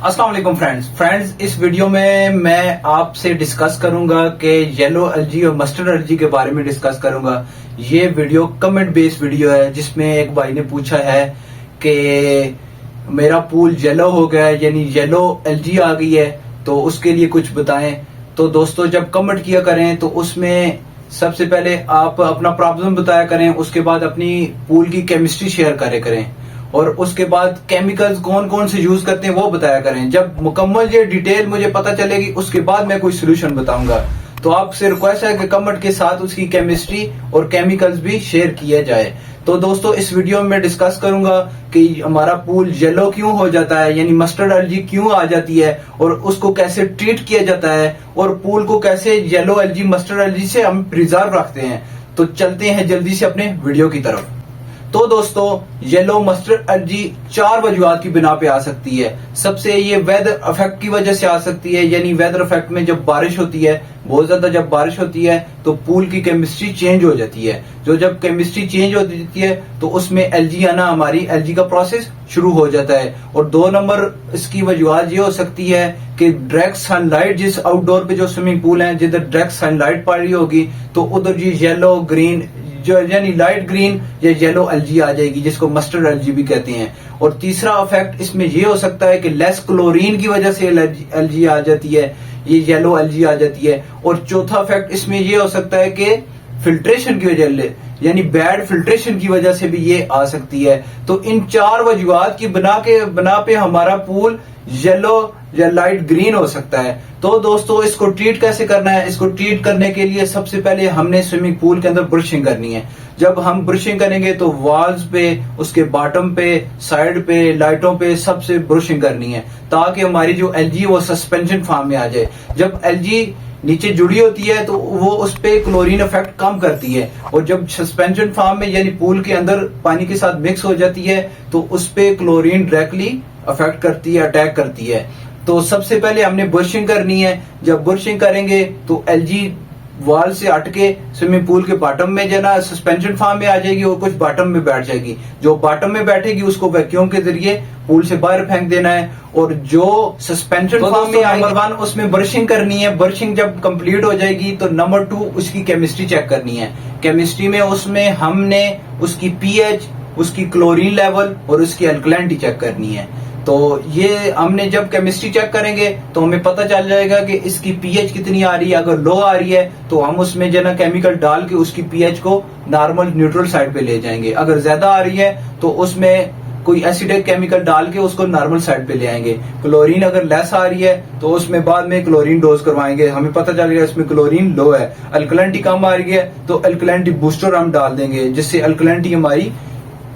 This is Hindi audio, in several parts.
अस्सलाम वालेकुम फ्रेंड्स इस वीडियो में मैं आपसे डिस्कस करूंगा कि येलो एलजी और मस्टर्ड एलजी के बारे में डिस्कस करूंगा। ये वीडियो कमेंट बेस्ड वीडियो है जिसमें एक भाई ने पूछा है कि मेरा पूल येलो हो गया है, यानी येलो एलजी आ गई है, तो उसके लिए कुछ बताएं। तो दोस्तों जब कमेंट किया करें तो उसमें सबसे पहले आप अपना प्रॉब्लम बताया करें, उसके बाद अपनी पूल की केमिस्ट्री शेयर करें और उसके बाद केमिकल्स कौन कौन से यूज करते हैं वो बताया करें। जब मुकम्मल ये डिटेल मुझे पता चलेगी उसके बाद मैं कोई सोल्यूशन बताऊंगा। तो आपसे रिक्वेस्ट है कि कमेंट के साथ उसकी केमिस्ट्री और केमिकल्स भी शेयर किया जाए। तो दोस्तों इस वीडियो में डिस्कस करूंगा कि हमारा पूल येलो क्यों हो जाता है, यानी मस्टर्ड एलजी क्यों आ जाती है और उसको कैसे ट्रीट किया जाता है और पूल को कैसे येलो एलजी मस्टर्ड एलजी से हम प्रिजर्व रखते हैं। तो चलते हैं जल्दी से अपने वीडियो की तरफ। तो दोस्तों येलो मस्टर्ड एलजी 4 वजूहात की बिना पे आ सकती है। सबसे ये वेदर इफेक्ट की वजह से आ सकती है, यानी वेदर इफेक्ट में जब बारिश होती है, बहुत ज्यादा जब बारिश होती है तो पूल की केमिस्ट्री चेंज हो जाती है। जब केमिस्ट्री चेंज हो जाती है तो उसमें एलजी आना, हमारी एलजी का प्रोसेस शुरू हो जाता है। और 2 नंबर इसकी वजूहात ये हो सकती है कि डायरेक्ट सनलाइट, जिस आउटडोर पे जो स्विमिंग पूल है जिधर डायरेक्ट सनलाइट पड़ रही होगी तो उधर ये येलो ग्रीन जो यानी लाइट ग्रीन या येलो एलजी आ जाएगी, जिसको मस्टर्ड एलजी भी कहते हैं। और तीसरा इफेक्ट इसमें ये हो सकता है कि लेस क्लोरीन की वजह से एलजी आ जाती है, ये येलो एलजी आ जाती है। और चौथा इफेक्ट इसमें ये हो सकता है कि फिल्ट्रेशन की वजह से, यानी बैड फिल्ट्रेशन की वजह से भी ये आ सकती है। तो इन 4 वजूहात की बना पे हमारा पूल येलो या लाइट ग्रीन हो सकता है। तो दोस्तों इसको ट्रीट कैसे करना है? इसको ट्रीट करने के लिए सबसे पहले हमने स्विमिंग पूल के अंदर ब्रशिंग करनी है। जब हम ब्रशिंग करेंगे तो वॉल्स पे, उसके बॉटम पे, साइड पे, लाइटों पे सबसे ब्रशिंग करनी है ताकि हमारी जो एलजी वो सस्पेंशन फॉर्म में आ जाए। जब एलजी नीचे जुड़ी होती है तो वो उस पे क्लोरीन इफेक्ट कम करती है और जब सस्पेंशन फॉर्म में यानी पूल के अंदर पानी के साथ मिक्स हो जाती है तो उस पे क्लोरीन डायरेक्टली अफेक्ट करती है, अटैक करती है। तो सबसे पहले हमने ब्रशिंग करनी है। जब ब्रशिंग करेंगे तो एलजी वॉल से हटके स्विमिंग पूल के बॉटम में जो ना सस्पेंशन फॉर्म में आ जाएगी और कुछ बॉटम में बैठ जाएगी। जो बॉटम में बैठेगी उसको वैक्यूम के जरिए पूल से बाहर फेंक देना है। और जो सस्पेंशन फॉर्म में नंबर 1 उसमें ब्रशिंग करनी है। ब्रशिंग जब कंप्लीट हो जाएगी तो नंबर 2 उसकी केमिस्ट्री चेक करनी है। केमिस्ट्री में उसमें हमने उसकी पीएच, उसकी क्लोरीन लेवल और उसकी अल्कलैनिटी चेक करनी है। तो ये हमने जब केमिस्ट्री चेक करेंगे तो हमें पता चल जाएगा कि इसकी पीएच कितनी आ रही है। अगर लो आ रही है तो हम उसमें जो ना केमिकल डाल के उसकी पीएच को नॉर्मल न्यूट्रल साइड पे ले जाएंगे। अगर ज्यादा आ रही है तो उसमें कोई एसिडिक केमिकल डाल के उसको नॉर्मल साइड पे ले आएंगे। क्लोरीन अगर लेस आ रही है तो उसमें बाद में क्लोरीन डोज करवाएंगे, हमें पता चलेगा इसमें क्लोरीन लो है। अल्कलैनिटी कम आ रही है तो अल्कलैनिटी बूस्टर हम डाल देंगे, जिससे अल्कलैनिटी हमारी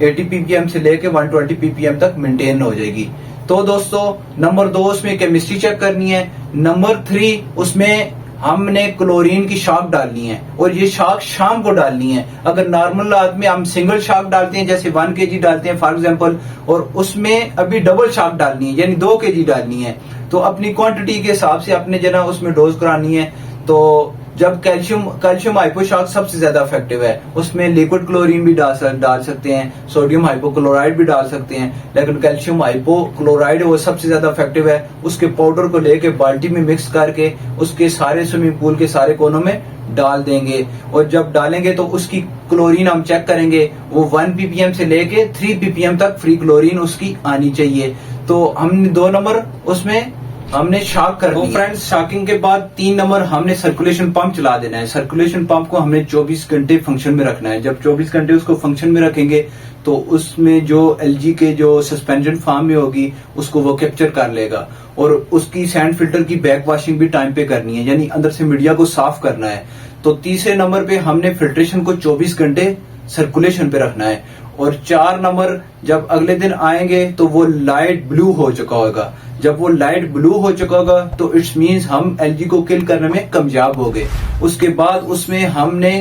80 ppm से लेके 120 ppm तक मेंटेन हो जाएगी। तो दोस्तों नंबर 2 उसमें केमिस्ट्री चेक करनी है। नंबर 3 उसमें हमने क्लोरीन की शाक डालनी है और ये शाक शाम को डालनी है। अगर नॉर्मल रात में हम सिंगल शाक डालते हैं, जैसे 1 kg डालते हैं फॉर एग्जांपल, और उसमें अभी डबल शाक डालनी है यानी 2 kg डालनी है, तो अपनी क्वांटिटी के हिसाब से अपने जना उसमें डोज करानी है। तो जब कैल्शियम हाइपोशाक सबसे ज्यादा इफेक्टिव है, उसमें लिक्विड क्लोरीन भी डाल सकते हैं, सोडियम हाइपोक्लोराइड भी डाल सकते हैं, लेकिन कैल्शियम हाइपोक्लोराइड वो सबसे ज्यादा इफेक्टिव है। उसके पाउडर को लेके बाल्टी में मिक्स करके उसके सारे स्विमिंग पूल के सारे कोनों में डाल देंगे। और जब डालेंगे तो उसकी क्लोरीन हम चेक करेंगे, वो 1 ppm से लेके 3 ppm तक फ्री क्लोरीन उसकी आनी चाहिए। तो हमने 2 नंबर उसमें हमने शाक कर दी। तो फ्रेंड्स शाकिंग के बाद 3 नंबर हमने सर्कुलेशन पंप चला देना है। सर्कुलेशन पंप को हमने 24 घंटे फंक्शन में रखना है। जब 24 घंटे उसको फंक्शन में रखेंगे तो उसमें जो एलजी के जो सस्पेंशन फॉर्म में होगी उसको वो कैप्चर कर लेगा। और उसकी सैंड फिल्टर की बैक वॉशिंग भी टाइम पे करनी है, यानी अंदर से मीडिया को साफ करना है। तो तीसरे नंबर पे हमने फिल्ट्रेशन को 24 घंटे सर्कुलेशन पे रखना है। और 4 नंबर जब अगले दिन आएंगे तो वो लाइट ब्लू हो चुका होगा। जब वो लाइट ब्लू हो चुका होगा तो इट्स मीन्स हम एलजी को किल करने में कामयाब हो गए। उसके बाद उसमें हमने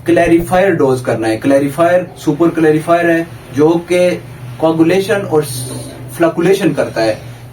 क्लैरिफायर डोज करना है। क्लैरिफायर सुपर क्लैरिफायर है जो कि कोगुलेशन और फ्लकुलेशन करता है।